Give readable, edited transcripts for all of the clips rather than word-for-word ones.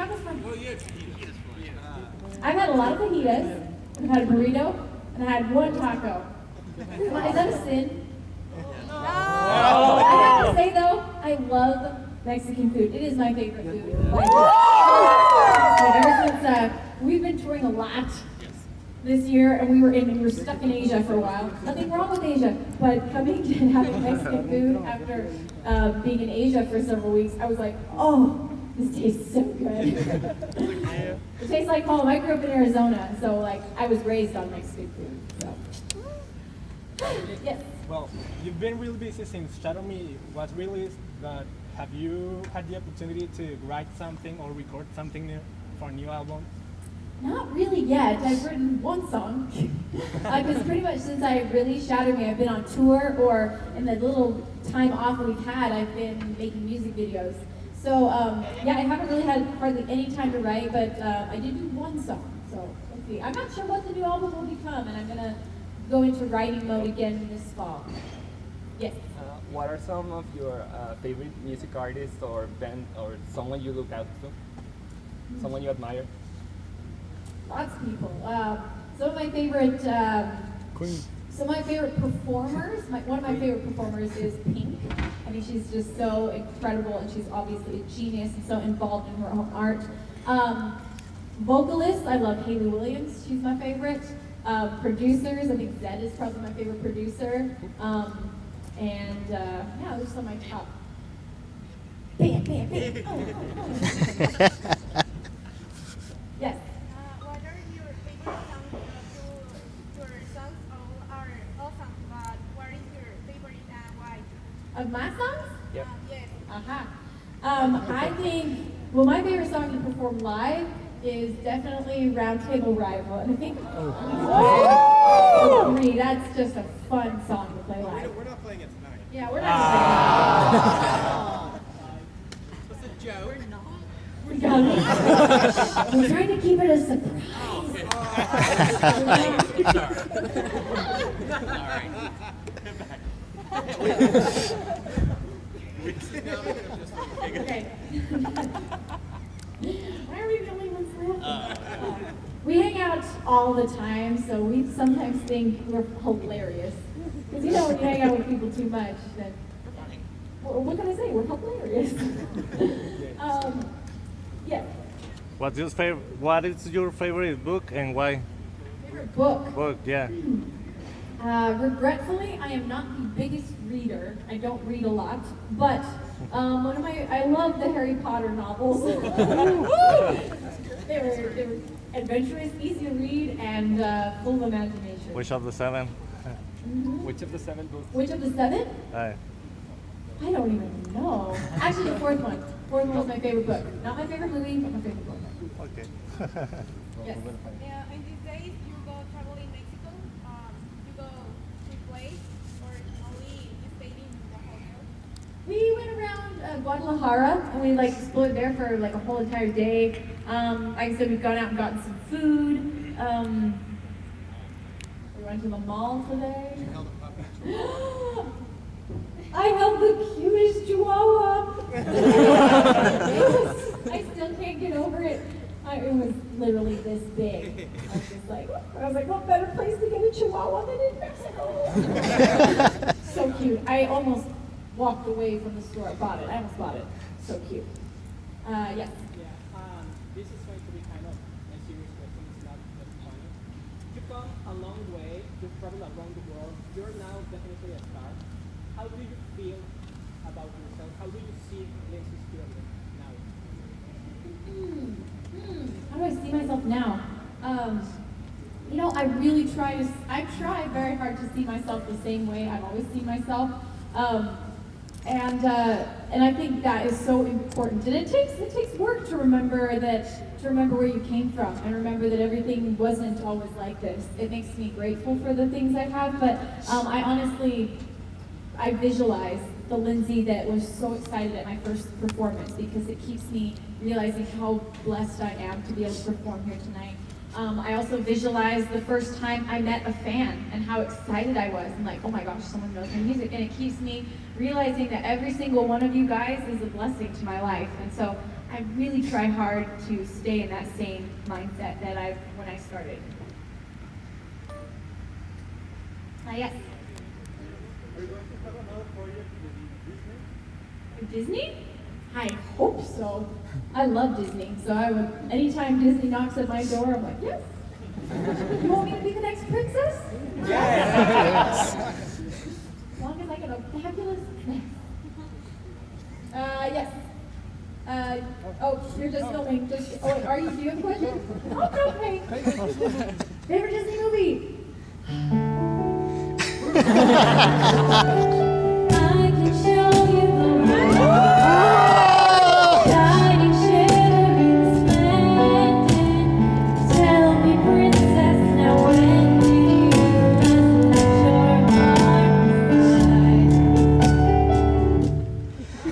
tacos fun. I've had a lot of fajitas. I've had a burrito, and I had one taco. Come on, is that a sin? No. I have to say though, I love Mexican food. It is my favorite food. Like ever since we've been touring a lot this year, and we were stuck in Asia for a while. Nothing wrong with Asia, but coming and having Mexican food after being in Asia for several weeks, I was like, oh, this tastes so good. It tastes like home. I grew up in Arizona, so like I was raised on Mexican food. So yes. Well, you've been really busy since Shadow Me was released, but have you had the opportunity to write something or record something new for a new album? Not really yet. I've written one song. Because pretty much since I released Shadow Me, I've been on tour, or in the little time off we've had, I've been making music videos. So yeah, I haven't really had hardly any time to write, but I did do one song. So let's see. I'm not sure what the new album will become, and I'm gonna go into writing mode again this fall. Yes. What are some of your favorite music artists or band or someone you look out to? Someone you admire? Lots of people. Some of my favorite performers. One of my favorite performers is Pink. I think she's just so incredible, and she's obviously a genius and so involved in her own art. Vocalists, I love Hayley Williams. She's my favorite. Producers, I think Zed is probably my favorite producer. And yeah, those are my top. Bam, bam, bam. Oh. Yes. What are your favorite songs? Your songs all are awesome, but what is your favorite and why? Of my songs? Yep. Yes. I think, well, my favorite song to perform live is definitely Round Table Rival. And I think, that's just a fun song to play live. We're not playing it tonight. Yeah, we're not It's a joke. We're not. We got it. We're trying to keep it a surprise. Okay. Why are we the only ones laughing? We hang out all the time, so we sometimes think we're hilarious. Because you know, when you hang out with people too much, then what can I say? We're hilarious. Yeah. What is your favorite book and why? Favorite book? Book, yeah. Regretfully, I am not the biggest reader. I don't read a lot, but I love the Harry Potter novels. they were adventurous, easy to read, and full of imagination. Which of the seven? Which of the 7 books? Which of the 7? Aye. I don't even know. Actually, the fourth one. Fourth one was my favorite book. Not my favorite movie, but my favorite book. Okay. Yes. In these days, you go travel in Mexico. You go to place or only you stayed in the hotel. We went around Guadalajara and we like explored there for like a whole entire day. Like I said, we've gone out and gotten some food. We went to the mall today. I held the cutest chihuahua. I still can't get over it. It was literally this big. I was like, what better place to get a chihuahua than in Mexico? So cute. I almost walked away from the store. I almost bought it. So cute. Yes. Yeah. This is going to be kind of a serious question. It's not just funny. You've come a long way. You've traveled around the world. You're now definitely a star. How do you feel about yourself? How do you see Lindsey Stirling now? How do I see myself now? You know, I try very hard to see myself the same way I've always seen myself. And I think that is so important. And it takes work to remember where you came from and remember that everything wasn't always like this. It makes me grateful for the things I have, but I visualize the Lindsey that was so excited at my first performance because it keeps me realizing how blessed I am to be able to perform here tonight. I also visualize the first time I met a fan and how excited I was and like, oh my gosh, someone knows my music. And it keeps me realizing that every single one of you guys is a blessing to my life. And so I really try hard to stay in that same mindset that when I started. Yes. Are you going to have another project with Disney? Disney? I hope so. I love Disney, so I would. Anytime Disney knocks at my door, I'm like, yes. You want me to be the next princess? Yes. As long as I get a fabulous. Yes. Oh, you're just filming. Oh, are you? Do you have a question? Oh, okay. Favorite Disney movie? I can show you the guiding shimmering splendid. Tell me, princess, now when do you let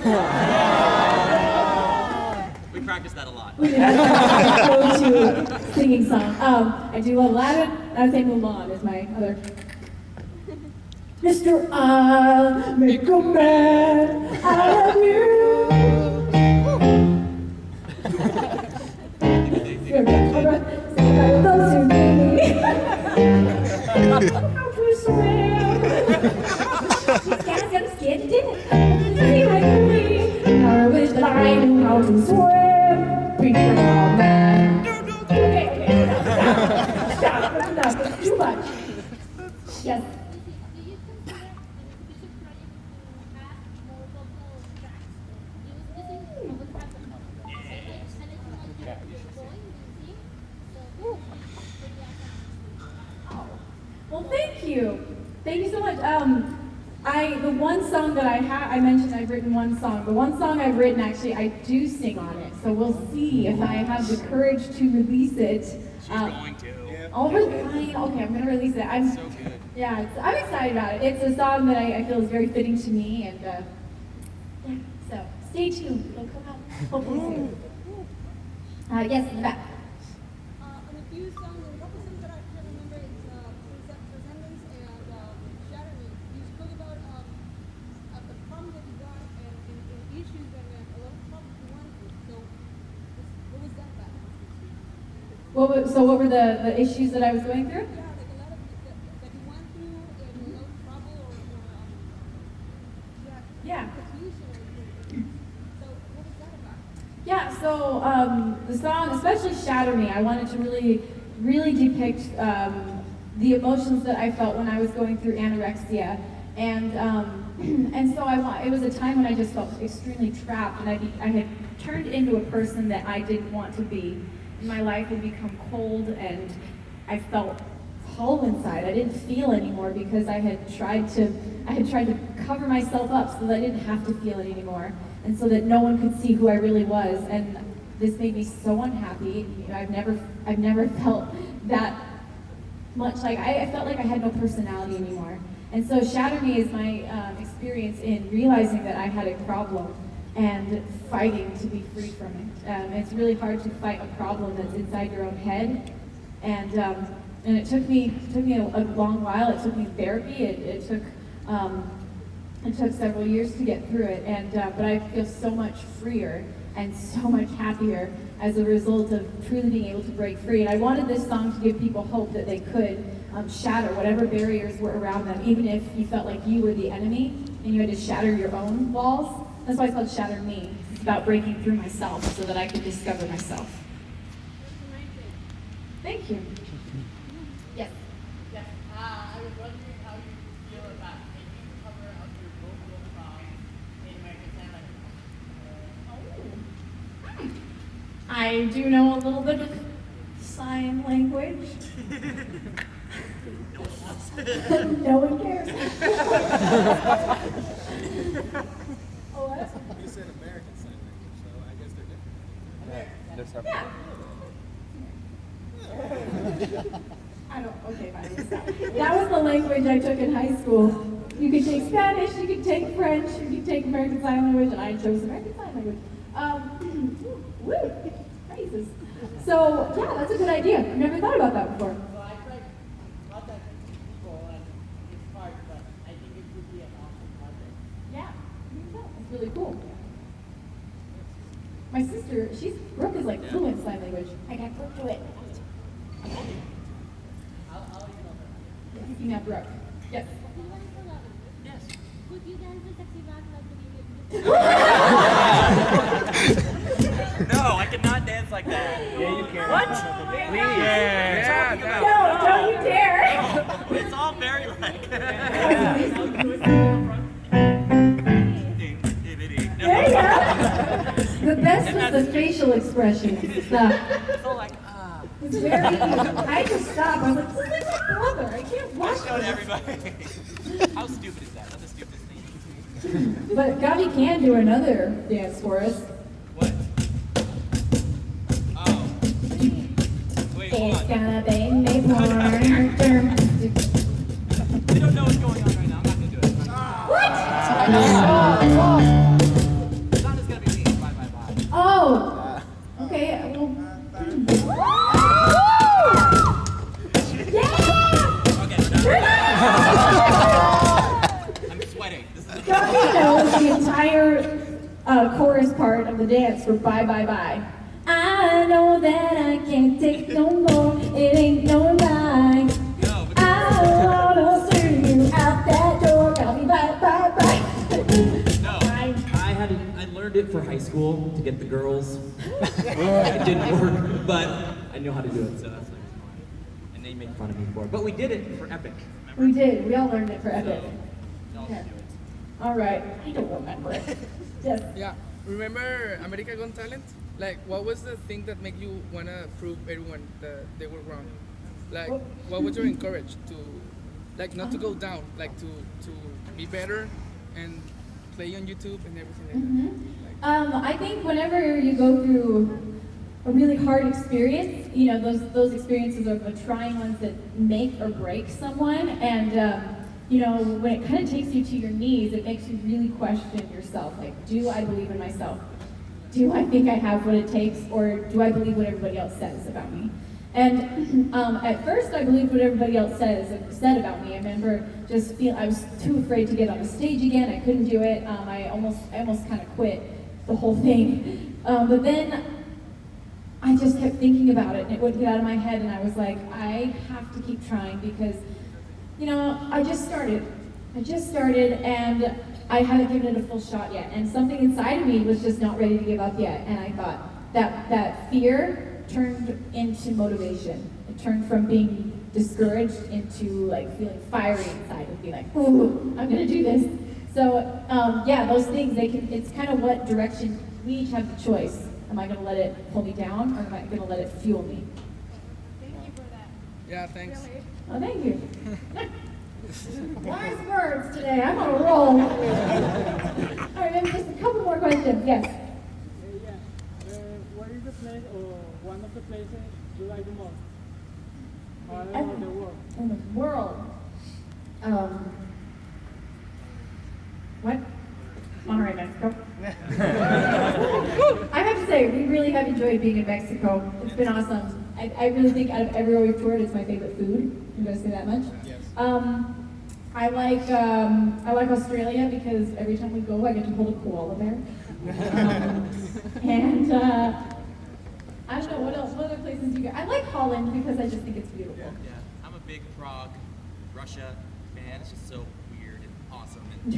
your heart We practiced that a lot. We did. Go-to singing song. I do love Aladdin. I would say Mulan is my other. Mr. I'll make a man out of you. Those who knew me. How to swim. These guys got scared to death. They like me. I wish that I knew how to swim. Bring it on, man. Okay. Stop. That's enough. It's too much. Yes. Well, thank you. Thank you so much. The one song that I mentioned I've written one song. The one song I've written, actually, I do sing on it. So we'll see if I have the courage to release it. She's going to. Oh, really? Fine. Okay, I'm going to release it. I'm So good. Yeah, I'm excited about it. It's a song that I feel is very fitting to me, and yeah, so stay tuned. It'll come out hopefully soon. Yes, in the back. On a few songs, and a couple songs that I can remember is Transcendence and Shatter Me. You spoke about the problem that you got and issues and a lot of problems you went through. So, what was that about? So what were the issues that I was going through? Yeah, like a lot of that you went through and a lot of trouble or Yeah. confusion or anything. So, what was that about? Yeah, so the song, especially Shatter Me, I wanted to really depict the emotions that I felt when I was going through anorexia. And so it was a time when I just felt extremely trapped, and I had turned into a person that I didn't want to be. My life had become cold, and I felt hollow inside. I didn't feel anymore because I had tried to cover myself up so that I didn't have to feel it anymore, and so that no one could see who I really was. And this made me so unhappy. You know, I've never felt that much like I felt like I had no personality anymore. And so Shatter Me is my experience in realizing that I had a problem and fighting to be free from it. It's really hard to fight a problem that's inside your own head, and it took me a long while. It took me therapy. It took several years to get through it, and but I feel so much freer and so much happier as a result of truly being able to break free. And I wanted this song to give people hope that they could shatter whatever barriers were around them, even if you felt like you were the enemy and you had to shatter your own walls. That's why it's called Shatter Me. It's about breaking through myself so that I could discover myself. Thank you. Yes. Yes. I was wondering how you feel about taking the cover of your book from in American Sign Language. I do know a little bit of sign language. No one cares. Oh, what? You said American Sign Language, so I guess they're different. There's a I don't, okay, fine. Stop. That was the language I took in high school. You could take Spanish, you could take French, you could take American Sign Language, and I chose American Sign Language. Woo, praises. So, yeah, that's a good idea. I've never thought about that before. So I tried contacting people and it's hard, but I think it would be an awesome project. Yeah, I think so. It's really cool. My sister, I got Brooke to it. You have Brooke. Yes. Yes. Could you dance the sexy back like the No, I cannot dance like that. Yeah, you can. What? Please. Yeah. No, don't you dare! It's all very like. There you go. The best was the facial expression. It's all like, It's very. I just stopped. I was like, this is my brother. I can't I watch showed this. everybody. How stupid is that? That's the stupidest thing. But Gabi can do another dance for us. What? Oh. Wait, hold It's on. gonna be me porn. They don't know what's going on right now. I'm not gonna do it. What? Santa's gonna be me. Bye, bye, bye. Oh. Okay. Well. Yeah. Okay, we're done. I'm sweating. This is Gabi knows the entire chorus part of the dance for Bye Bye Bye. I know that I can't take no more. It ain't no lie. Yo, but I wanna see you out that door. Gabi, bye bye bye. no. I learned it for high school to get the girls. It didn't work, but I know how to do it, so that's nice. And they make fun of me for it. But we did it for Epic. We did. We all learned it for Epic. Y'all Okay. can do it. All right. I don't remember it. Yes. Yeah. Remember America Got Talent? Like, what was the thing that made you wanna prove everyone that they were wrong? Like, what would you encourage to, like, not to go down, like to be better and play on YouTube and everything like that? I think whenever you go through a really hard experience, you know, those experiences are the trying ones that make or break someone. And, you know, when it kind of takes you to your knees, it makes you really question yourself. Like, do I believe in myself? Do I think I have what it takes? Or do I believe what everybody else says about me? And at first, I believed what everybody else said about me. I remember I was too afraid to get on the stage again. I couldn't do it. I almost kind of quit the whole thing. But then I just kept thinking about it, and it wouldn't get out of my head. And I was like, I have to keep trying because, you know, I just started, and I haven't given it a full shot yet. And something inside of me was just not ready to give up yet. And I thought that fear turned into motivation. It turned from being discouraged into like feeling fiery inside and being like, ooh, I'm gonna do this. So yeah, those things, it's kind of what direction, we each have the choice. Am I gonna let it pull me down, or am I gonna let it fuel me? Thank you for that. Yeah, thanks. Really? Oh, thank you. Wise words today, I'm on a roll. All right, maybe just a couple more questions, yes. What is the place or one of the places you like the most? All I- over the world. In the world. What? Monterrey, Mexico. I have to say, we really have enjoyed being in Mexico. It's been awesome. I really think out of everywhere we've toured, it's my favorite food. I'm gonna say that much. Yes. I like Australia because every time we go, I get to hold a koala bear. And I don't know what else. What other places you go? I like Holland because I just think it's beautiful. Yeah, I'm a big Prague, Russia fan. It's just so weird and awesome, and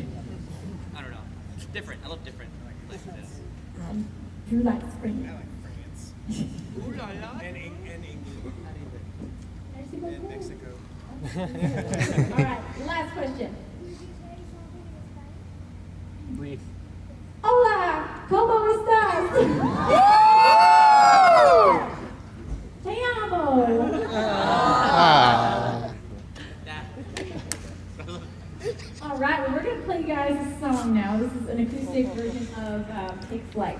I don't know, it's different. I love different places. Drew likes spring. Ooh la la. And England. Merci And beaucoup. Mexico. All right, last question. Please. Hola, ¿cómo estás? Te amo. All right, well, we're going to play you guys a song now. This is an acoustic version of Take Flight.